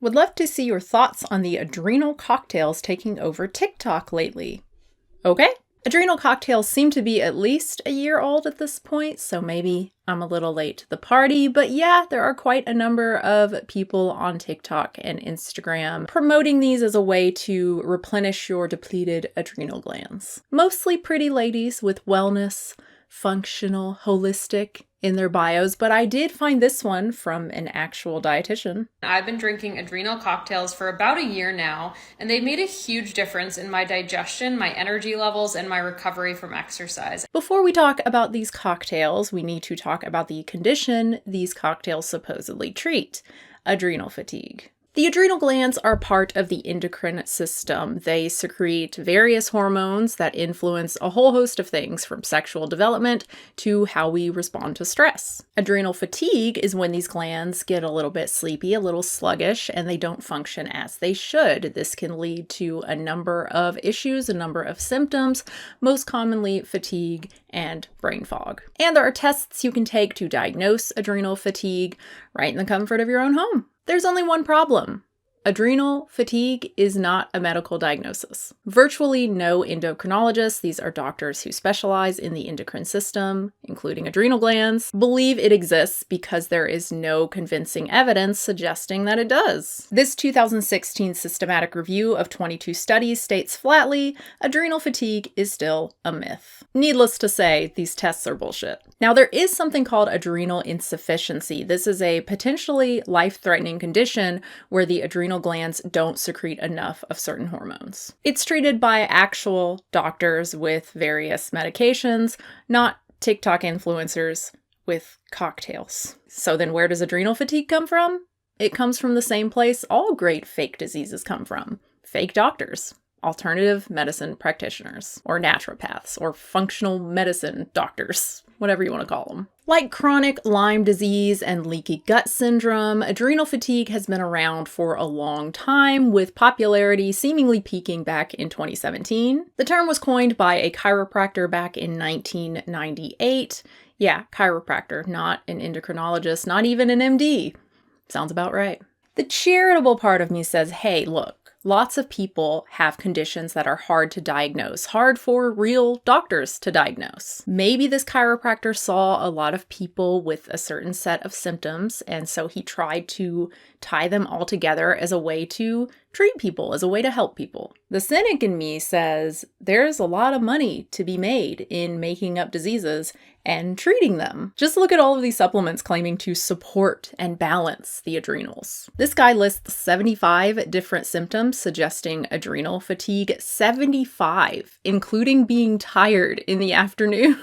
Would love to see your thoughts on the adrenal cocktails taking over TikTok lately. Okay. Adrenal cocktails seem to be at least a year old at this point, so maybe I'm a little late to the party, but yeah, there are quite a number of people on TikTok and Instagram promoting these as a way to replenish your depleted adrenal glands. Mostly pretty ladies with wellness, functional, holistic in their bios, but I did find this one from an actual dietitian. I've been drinking adrenal cocktails for about a year now, and they've made a huge difference in my digestion, my energy levels, and my recovery from exercise. Before we talk about these cocktails, we need to talk about the condition these cocktails supposedly treat: adrenal fatigue. The adrenal glands are part of the endocrine system. They secrete various hormones that influence a whole host of things, from sexual development to how we respond to stress. Adrenal fatigue is when these glands get a little bit sleepy, a little sluggish, and they don't function as they should. This can lead to a number of issues, a number of symptoms, most commonly fatigue and brain fog. And there are tests you can take to diagnose adrenal fatigue right in the comfort of your own home. There's only one problem. Adrenal fatigue is not a medical diagnosis. Virtually no endocrinologists, these are doctors who specialize in the endocrine system, including adrenal glands, believe it exists because there is no convincing evidence suggesting that it does. This 2016 systematic review of 22 studies states flatly, adrenal fatigue is still a myth. Needless to say, these tests are bullshit. Now, there is something called adrenal insufficiency. This is a potentially life-threatening condition where the adrenal glands don't secrete enough of certain hormones. It's treated by actual doctors with various medications, not TikTok influencers with cocktails. So then where does adrenal fatigue come from? It comes from the same place all great fake diseases come from: fake doctors. Alternative medicine practitioners, or naturopaths, or functional medicine doctors, whatever you want to call them. Like chronic Lyme disease and leaky gut syndrome, adrenal fatigue has been around for a long time, with popularity seemingly peaking back in 2017. The term was coined by a chiropractor back in 1998. Yeah, chiropractor, not an endocrinologist, not even an MD. Sounds about right. The charitable part of me says, hey, look, lots of people have conditions that are hard to diagnose, hard for real doctors to diagnose. Maybe this chiropractor saw a lot of people with a certain set of symptoms, and so he tried to tie them all together as a way to treat people, as a way to help people. The cynic in me says there's a lot of money to be made in making up diseases and treating them. Just look at all of these supplements claiming to support and balance the adrenals. This guy lists 75 different symptoms suggesting adrenal fatigue. 75, including being tired in the afternoon.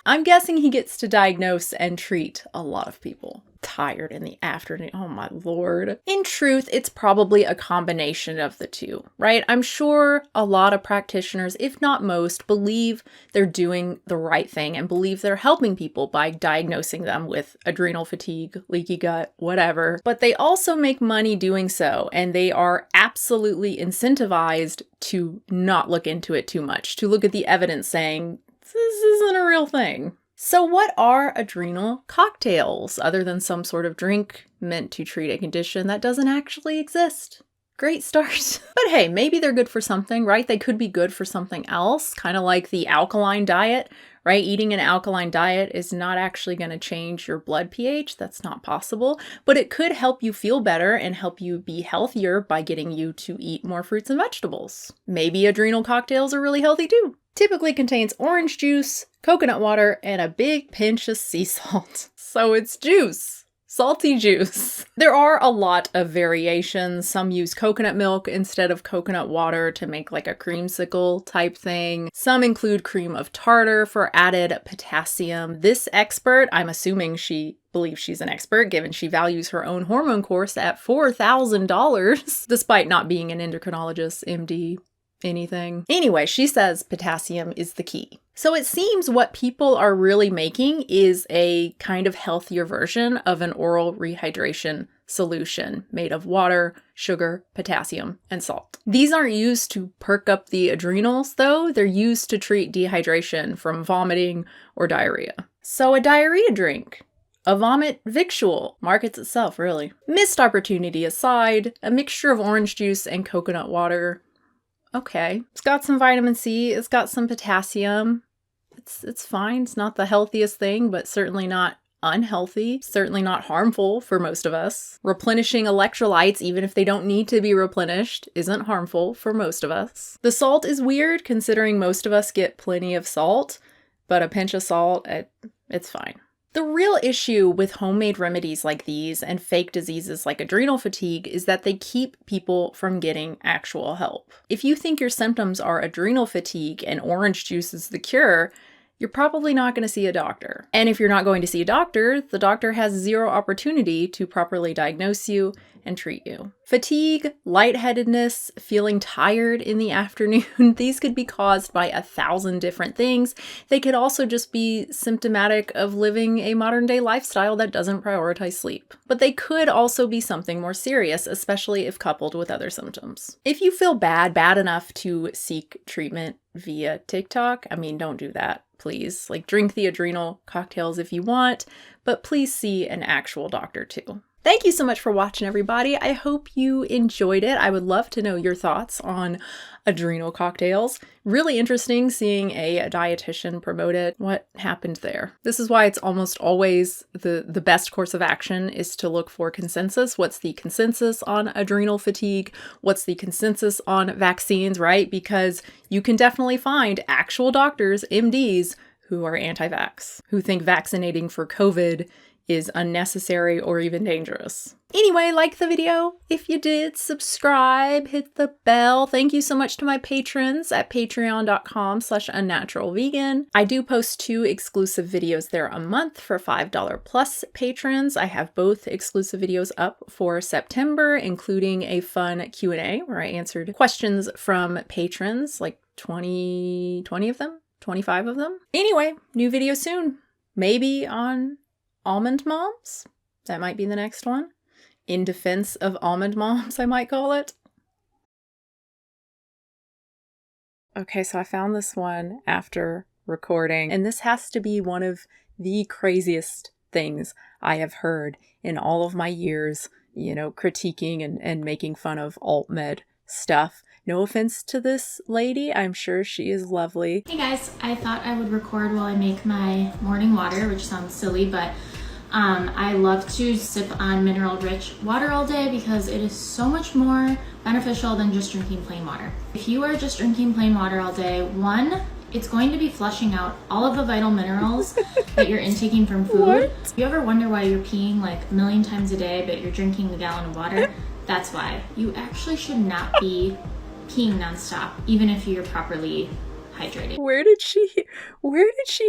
I'm guessing he gets to diagnose and treat a lot of people. Tired in the afternoon. Oh my lord. In truth, it's probably a combination of the two, right? I'm sure a lot of practitioners, if not most, believe they're doing the right thing and believe they're helping people by diagnosing them with adrenal fatigue, leaky gut, whatever. But they also make money doing so, and they are absolutely incentivized to not look into it too much, to look at the evidence saying, this isn't a real thing. So what are adrenal cocktails other than some sort of drink meant to treat a condition that doesn't actually exist? Great start. But hey, maybe they're good for something, right? They could be good for something else, kind of like the alkaline diet, right? Eating an alkaline diet is not actually going to change your blood pH. That's not possible, but it could help you feel better and help you be healthier by getting you to eat more fruits and vegetables. Maybe adrenal cocktails are really healthy too. Typically contains orange juice, coconut water, and a big pinch of sea salt. So it's juice. Salty juice. There are a lot of variations. Some use coconut milk instead of coconut water to make like a creamsicle type thing. Some include cream of tartar for added potassium. This expert, I'm assuming she believes she's an expert given she values her own hormone course at $4,000, despite not being an endocrinologist, MD, anything. Anyway, she says potassium is the key. So it seems what people are really making is a kind of healthier version of an oral rehydration solution made of water, sugar, potassium, and salt. These aren't used to perk up the adrenals, though. They're used to treat dehydration from vomiting or diarrhea. So a diarrhea drink. A vomit victual markets itself, really. Missed opportunity aside, a mixture of orange juice and coconut water. Okay. It's got some vitamin C, it's got some potassium. It's fine. It's not the healthiest thing, but certainly not unhealthy, certainly not harmful for most of us. Replenishing electrolytes, even if they don't need to be replenished, isn't harmful for most of us. The salt is weird considering most of us get plenty of salt, but a pinch of salt, it's fine. The real issue with homemade remedies like these and fake diseases like adrenal fatigue is that they keep people from getting actual help. If you think your symptoms are adrenal fatigue and orange juice is the cure, you're probably not going to see a doctor. And if you're not going to see a doctor, the doctor has zero opportunity to properly diagnose you and treat you. Fatigue, lightheadedness, feeling tired in the afternoon, these could be caused by 1,000 different things. They could also just be symptomatic of living a modern day lifestyle that doesn't prioritize sleep. But they could also be something more serious, especially if coupled with other symptoms. If you feel bad enough to seek treatment via TikTok, don't do that, please. Drink the adrenal cocktails if you want, but please see an actual doctor too. Thank you so much for watching, everybody. I hope you enjoyed it. I would love to know your thoughts on adrenal cocktails. Really interesting seeing a dietitian promote it. What happened there? This is why it's almost always the best course of action is to look for consensus. What's the consensus on adrenal fatigue? What's the consensus on vaccines, right? Because you can definitely find actual doctors, MDs, who are anti-vax, who think vaccinating for COVID is unnecessary or even dangerous. Anyway, like the video. If you did, subscribe, hit the bell. Thank you so much to my patrons at patreon.com/unnaturalvegan. I do post 2 exclusive videos there a month for $5 plus patrons. I have both exclusive videos up for September, including a fun Q&A where I answered questions from patrons, like 20 of them, 25 of them. Anyway, new video soon. Maybe on almond moms? That might be the next one. In defense of almond moms, I might call it. Okay, so I found this one after recording, and this has to be one of the craziest things I have heard in all of my years, critiquing and making fun of alt-med stuff. No offense to this lady, I'm sure she is lovely. Hey guys, I thought I would record while I make my morning water, which sounds silly, but I love to sip on mineral-rich water all day because it is so much more beneficial than just drinking plain water. If you are just drinking plain water all day, one, it's going to be flushing out all of the vital minerals that you're intaking from food. What? You ever wonder why you're peeing like a million times a day, but you're drinking a gallon of water? That's why. You actually should not be peeing nonstop, even if you're properly hydrated. Where did she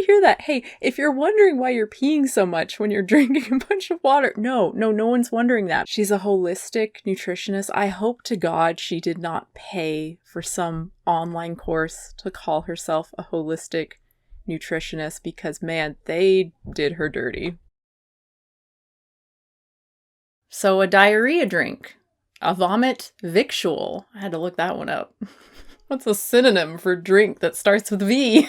hear that? Hey, if you're wondering why you're peeing so much when you're drinking a bunch of water, no one's wondering that. She's a holistic nutritionist. I hope to God she did not pay for some online course to call herself a holistic nutritionist because, man, they did her dirty. So a diarrhea drink. A vomit victual. I had to look that one up. What's a synonym for drink that starts with V?